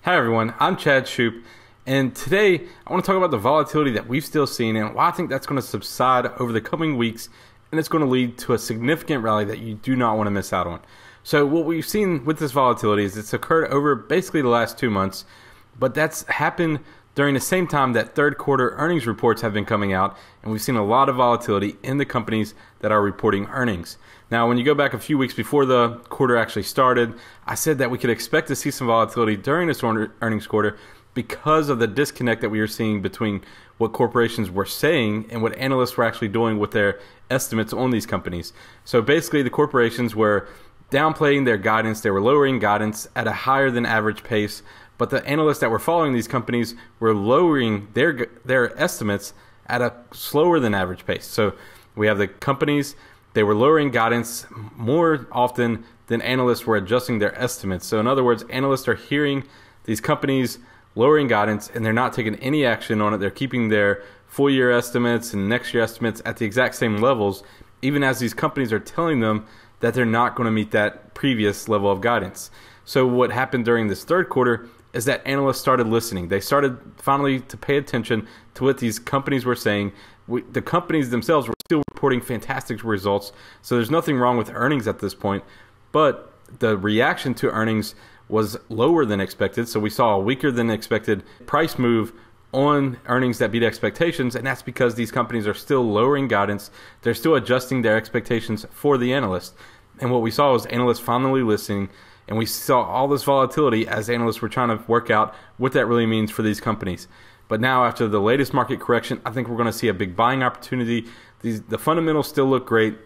Hi everyone, I'm Chad Shoop, and today I want to talk about the volatility that we've still seen and why I think that's going to subside over the coming weeks, and it's going to lead to a significant rally that you do not want to miss out on. So what we've seen with this volatility is it's occurred over basically the last 2 months, but that's happened during the same time that third quarter earnings reports have been coming out, and we've seen a lot of volatility in the companies that are reporting earnings. Now, when you go back a few weeks before the quarter actually started, I said that we could expect to see some volatility during this earnings quarter because of the disconnect that we were seeing between what corporations were saying and what analysts were actually doing with their estimates on these companies. So basically, the corporations were downplaying their guidance, they were lowering guidance at a higher than average pace, but the analysts that were following these companies were lowering their estimates at a slower than average pace. So we have the companies, they were lowering guidance more often than analysts were adjusting their estimates. So in other words, analysts are hearing these companies lowering guidance and they're not taking any action on it. They're keeping their full year estimates and next year estimates at the exact same levels, even as these companies are telling them that they're not going to meet that previous level of guidance. So what happened during this third quarter is that analysts started listening. They started finally to pay attention to what these companies were saying. The companies themselves were still reporting fantastic results, so there's nothing wrong with earnings at this point, but the reaction to earnings was lower than expected, so we saw a weaker than expected price move on earnings that beat expectations, and that's because these companies are still lowering guidance. They're still adjusting their expectations for the analyst. And what we saw was analysts finally listening, and we saw all this volatility as analysts were trying to work out what that really means for these companies. But now, after the latest market correction, I think we're going to see a big buying opportunity. The fundamentals still look great,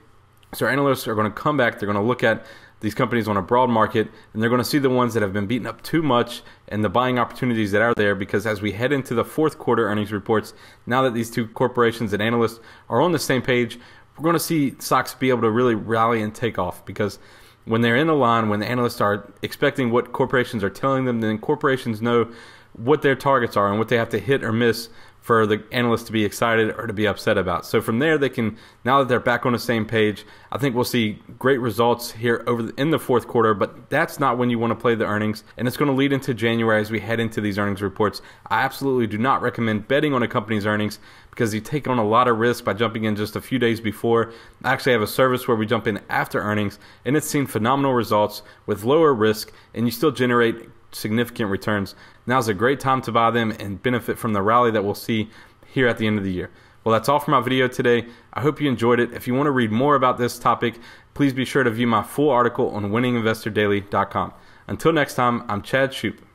so analysts are going to come back. They're going to look at these companies on a broad market, and they're going to see the ones that have been beaten up too much and the buying opportunities that are there, because as we head into the fourth quarter earnings reports, now that these two corporations and analysts are on the same page, we're going to see stocks be able to really rally and take off, because when they're in a line, when the analysts are expecting what corporations are telling them, then corporations know what their targets are and what they have to hit or miss for the analysts to be excited or to be upset about. So from there, they can, now that they're back on the same page, I think we'll see great results here in the fourth quarter, but that's not when you want to play the earnings, and it's going to lead into January as we head into these earnings reports. I absolutely do not recommend betting on a company's earnings because you take on a lot of risk by jumping in just a few days before. I actually have a service where we jump in after earnings, and it's seen phenomenal results with lower risk, and you still generate significant returns. Now's a great time to buy them and benefit from the rally that we'll see here at the end of the year. Well, that's all for my video today. I hope you enjoyed it. If you want to read more about this topic, please be sure to view my full article on winninginvestordaily.com. Until next time, I'm Chad Shoop.